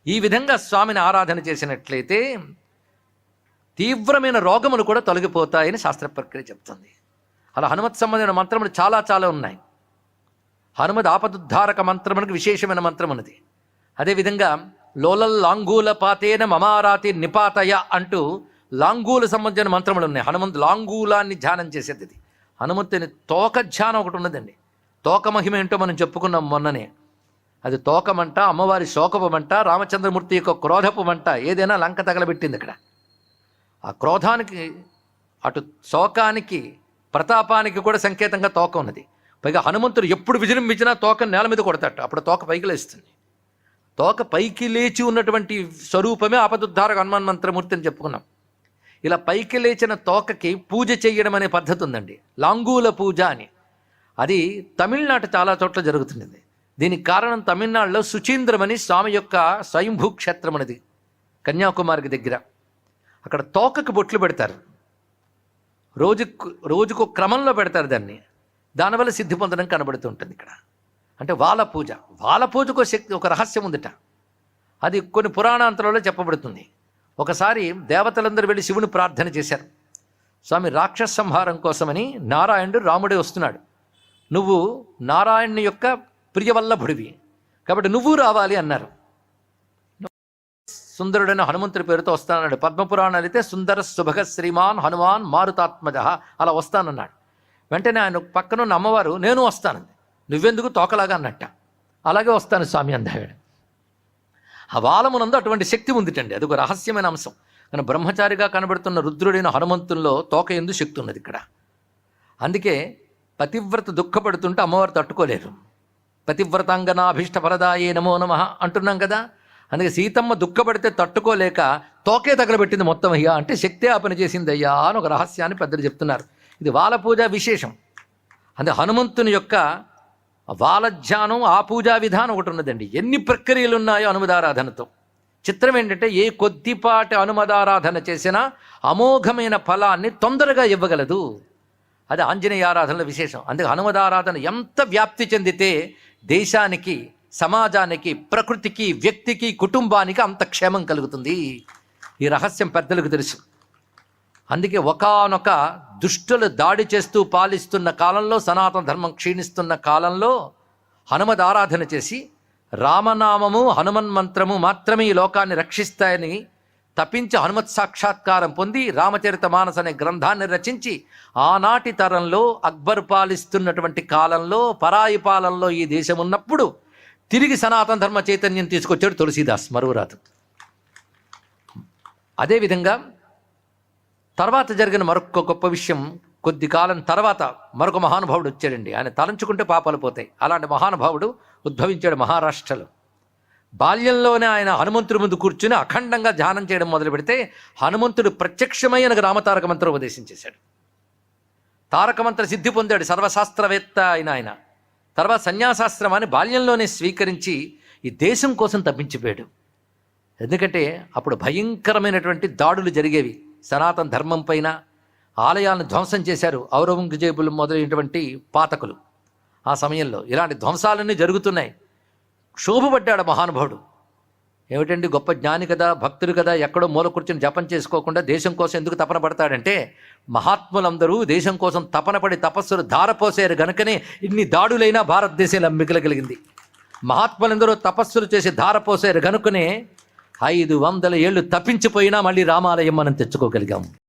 ఈ విధంగా స్వామిని ఆరాధన చేసినట్లయితే తీవ్రమైన రోగములు కూడా తొలగిపోతాయని శాస్త్ర ప్రక్రియ చెప్తుంది. అలా హనుమత్ సంబంధమైన మంత్రములు చాలా చాలా ఉన్నాయి. హనుమద్ ఆపదుద్ధారక మంత్రమునకు విశేషమైన మంత్రం ఉన్నది. అదేవిధంగా లోలల్ లాంగూల పాతేన మమారాతి నిపాతయ అంటూ లాంగూల సంబంధించిన మంత్రములు ఉన్నాయి. హనుమంతు లాంగూలాన్ని ధ్యానం చేసేది. ఇది హనుమంతుని తోక ధ్యానం ఒకటి ఉన్నదండి. తోక మహిమ ఏంటో మనం చెప్పుకున్నాం మొన్ననే. అది తోకమంట, అమ్మవారి శోకపమంట, రామచంద్రమూర్తి యొక్క క్రోధపమంట. ఏదైనా లంక తగలబెట్టింది అక్కడ. ఆ క్రోధానికి, అటు శోకానికి, ప్రతాపానికి కూడా సంకేతంగా తోక ఉన్నది. పైగా హనుమంతుడు ఎప్పుడు విజృంభించినా తోక నేల మీద కొడతాడు. అప్పుడు తోక పైకి లేస్తుంది. తోక పైకి లేచి ఉన్నటువంటి స్వరూపమే ఆపదుద్ధారక హనుమాన్ మంత్రమూర్తి అని చెప్పుకున్నాం. ఇలా పైకి లేచిన తోకకి పూజ చేయడం అనే పద్ధతి ఉందండి, లాంగూల పూజ అని. అది తమిళనాడు చాలా చోట్ల జరుగుతున్నది. దీనికి కారణం తమిళనాడులో సుచీంద్రం అని స్వామి యొక్క స్వయంభూ క్షేత్రం అనేది కన్యాకుమారికి దగ్గర. అక్కడ తోకకు బొట్లు పెడతారు. రోజుకు క్రమంలో పెడతారు దాన్ని. దానివల్ల సిద్ధి పొందడం కనబడుతుంటుంది ఇక్కడ. అంటే వాల పూజ. వాల పూజకు శక్తి, ఒక రహస్యం ఉందిట. అది కొన్ని పురాణాంతరాల్లో చెప్పబడుతుంది. ఒకసారి దేవతలందరూ వెళ్ళి శివుని ప్రార్థన చేశారు. స్వామి, రాక్షస సంహారం కోసమని నారాయణుడు రాముడే వస్తున్నాడు, నువ్వు నారాయణుని యొక్క ప్రియవల్లభుడివి కాబట్టి నువ్వు రావాలి అన్నారు. సుందరుడైన హనుమంతుడి పేరుతో వస్తానన్నాడు. పద్మపురాణాలు అయితే సుందర శుభగ శ్రీమాన్ హనుమాన్ మారుతాత్మజ అలా వస్తానన్నాడు. వెంటనే ఆయన పక్కన ఉన్న అమ్మవారు నేను వస్తానంది. నువ్వెందుకు తోకలాగా అన్నట్ట. అలాగే వస్తాను స్వామి అందాడు. ఆ వాలమునందు అటువంటి శక్తి ఉందిటండి. అది ఒక రహస్యమైన అంశం. కానీ బ్రహ్మచారిగా కనబడుతున్న రుద్రుడైన హనుమంతుల్లో తోక ఎందు శక్తి ఉన్నది ఇక్కడ. అందుకే పతివ్రత దుఃఖపడుతుంటే అమ్మవారు తట్టుకోలేరు. పతివ్రతాంగనాభీష్ట ఫలదాయే నమో నమః అంటున్నాం కదా. అందుకే సీతమ్మ దుఃఖపడితే తట్టుకోలేక తోకే తగలబెట్టింది మొత్తం అయ్యా అంటే శక్తే ఆ పని చేసింది అయ్యా అని ఒక రహస్యాన్ని పెద్దలు చెప్తున్నారు. ఇది వాల పూజ విశేషం. అంటే హనుమంతుని యొక్క వాలధ్యానం, ఆ పూజా విధానం ఒకటి ఉన్నదండి. ఎన్ని ప్రక్రియలు ఉన్నాయో హనుమదారాధనతో. చిత్రం ఏంటంటే ఏ కొద్దిపాటి హనుమదారాధన చేసినా అమోఘమైన ఫలాన్ని తొందరగా ఇవ్వగలదు. అది ఆంజనేయ ఆరాధనల విశేషం. అందుకే హనుమదారాధన ఎంత వ్యాప్తి చెందితే దేశానికి, సమాజానికి, ప్రకృతికి, వ్యక్తికి, కుటుంబానికి అంత క్షేమం కలుగుతుంది. ఈ రహస్యం పెద్దలకు తెలుసు. అందుకే ఒకానొక దుష్టులు దాడి చేస్తూ పాలిస్తున్న కాలంలో, సనాతన ధర్మం క్షీణిస్తున్న కాలంలో హనుమద్ ఆరాధన చేసి రామనామము, హనుమన్ మంత్రము మాత్రమే ఈ లోకాన్ని రక్షిస్తాయని తప్పించి హనుమత్ సాక్షాత్కారం పొంది రామచరిత మానస్ అనే గ్రంథాన్ని రచించి ఆనాటి తరంలో అక్బర్ పాలిస్తున్నటువంటి కాలంలో, పరాయి పాలనలో ఈ దేశం ఉన్నప్పుడు తిరిగి సనాతన ధర్మ చైతన్యం తీసుకొచ్చాడు తులసీదాస్, మరువురాదు. అదేవిధంగా తర్వాత జరిగిన మరొక గొప్ప విషయం, కొద్ది కాలం తర్వాత మరొక మహానుభావుడు వచ్చాడండి. ఆయన తలంచుకుంటే పాపాలు పోతాయి. అలాంటి మహానుభావుడు ఉద్భవించాడు మహారాష్ట్రలో. బాల్యంలోనే ఆయన హనుమంతుడి ముందు కూర్చుని అఖండంగా ధ్యానం చేయడం మొదలు పెడితే హనుమంతుడు ప్రత్యక్షమై ఆయనకు రామతారక మంత్రం ఉపదేశం చేశాడు. తారక మంత్ర సిద్ధి పొందాడు, సర్వశాస్త్రవేత్త అయిన ఆయన. తర్వాత సన్యాసాశ్రమాన్ని బాల్యంలోనే స్వీకరించి ఈ దేశం కోసం తప్పించిపోయాడు. ఎందుకంటే అప్పుడు భయంకరమైనటువంటి దాడులు జరిగేవి. సనాతన ధర్మం పైన ఆలయాలను ధ్వంసం చేశారు ఔరంగజేబులు మొదలైనటువంటి పాతకులు. ఆ సమయంలో ఇలాంటి ధ్వంసాలన్నీ జరుగుతున్నాయి. క్షోభపడ్డాడు మహానుభావుడు. ఏమిటండి, గొప్ప జ్ఞాని కదా, భక్తుడు కదా, ఎక్కడో మూల కూర్చొని జపం చేసుకోకుండా దేశం కోసం ఎందుకు తపన పడతాడంటే, మహాత్ములందరూ దేశం కోసం తపన పడి తపస్సులు ధారపోసారు గనుకనే ఇన్ని దాడులైనా భారతదేశంలో మిగలగలిగింది. మహాత్ములందరూ తపస్సులు చేసి ధారపోసారు గనుకనే 500 ఏళ్ళు తప్పించిపోయినా మళ్ళీ రామాలయం మనం తెచ్చుకోగలిగాం.